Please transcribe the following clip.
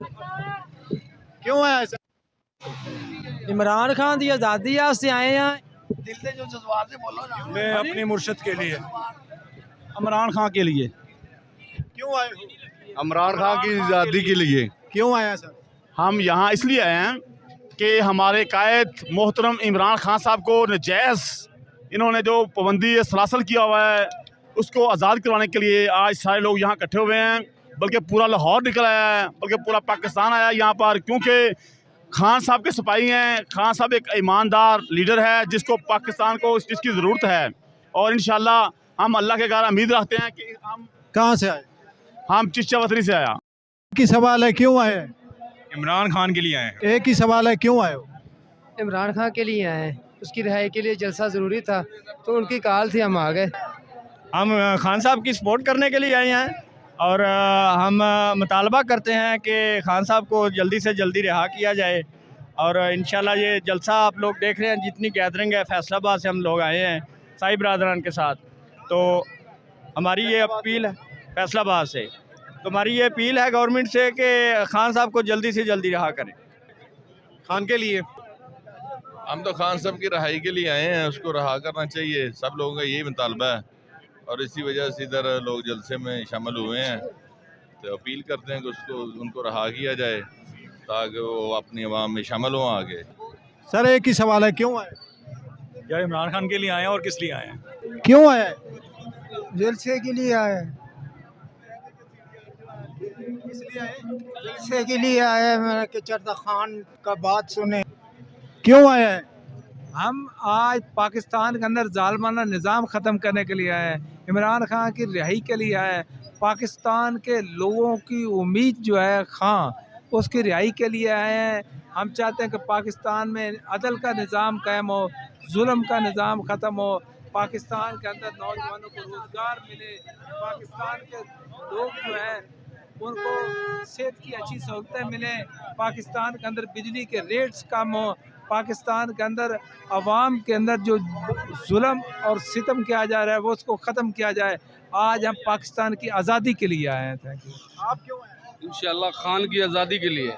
क्यों आया ऐसा? इमरान खान की आज़ादी से आए हैं। दिल से जो जज्बात से बोलो ना। मैं अपनी मुर्शद के लिए, इमरान खान के लिए। क्यों आए हो? इमरान खान की आज़ादी के लिए। क्यों आया सर? हम यहाँ इसलिए आए हैं कि हमारे कायद मोहतरम इमरान खान साहब को नजायज़ इन्होंने जो पाबंदी सलासल किया हुआ है उसको आज़ाद करवाने के लिए आज सारे लोग यहाँ इकट्ठे हुए हैं। बल्कि पूरा लाहौर निकल आया है, बल्कि पूरा पाकिस्तान आया है यहाँ पर, क्योंकि खान साहब के सिपाही हैं। खान साहब एक ईमानदार लीडर है जिसको पाकिस्तान को इस चीज़ की ज़रूरत है। और इंशाल्लाह हम अल्लाह के घर उम्मीद रखते हैं कि कहाँ से आए? हम चिश्तवतरी से आया। एक ही सवाल है, क्यों आए? इमरान खान के लिए आए हैं। एक ही सवाल है, क्यों आए हो? इमरान खान के लिए आए हैं, उसकी रिहाई के लिए जलसा ज़रूरी था तो उनकी कॉल थी, हम आ गए। हम खान साहब की सपोर्ट करने के लिए आए हैं और हम मुतालबा करते हैं कि खान साहब को जल्दी से जल्दी रिहा किया जाए। और इंशाल्लाह ये जलसा आप लोग देख रहे हैं, जितनी गैदरिंग है फैसलाबाद से हम लोग आए हैं साई बरादरान के साथ। तो हमारी ये अपील है फैसलाबाद से, तो हमारी ये अपील है गवर्नमेंट से कि खान साहब को जल्दी से जल्दी रिहा करें। खान के लिए हम तो खान साहब की रहाई के लिए आए हैं, उसको रहा करना चाहिए, सब लोगों का यही मुतालबा है और इसी वजह से इधर लोग जलसे में शामिल हुए हैं। तो अपील करते हैं कि उनको रहा किया जाए ताकि वो अपनी आवाम में शामिल हों आगे। सर एक ही सवाल है, क्यों आए? यार इमरान खान के लिए आए हैं। और किस लिए आए हैं? क्यों आए? जलसे के लिए आए, इसलिए आए। जलसे के लिए आए हैं कि चरदा खान का बात सुने। क्यों आए हैं? हम आज पाकिस्तान के अंदर जालमाना निज़ाम ख़त्म करने के लिए आए हैं, इमरान खान की रिहाई के लिए आए हैं। पाकिस्तान के लोगों की उम्मीद जो है खान, उसकी रिहाई के लिए आए हैं। हम चाहते हैं कि पाकिस्तान में अदल का निज़ाम कायम हो, जुल्म का निज़ाम ख़त्म हो, पाकिस्तान के अंदर नौजवानों को रोज़गार मिले, पाकिस्तान के लोग जो हैं उनको सेहत की अच्छी सहूलतें मिलें, पाकिस्तान के अंदर बिजली के रेट्स कम हो, पाकिस्तान के अंदर अवाम के अंदर जो जुल्म और सितम किया जा रहा है वो उसको ख़त्म किया जाए। आज हम पाकिस्तान की आज़ादी के लिए आए हैं। Thank you. आप क्यों आए? इंशाल्लाह खान की आज़ादी के लिए।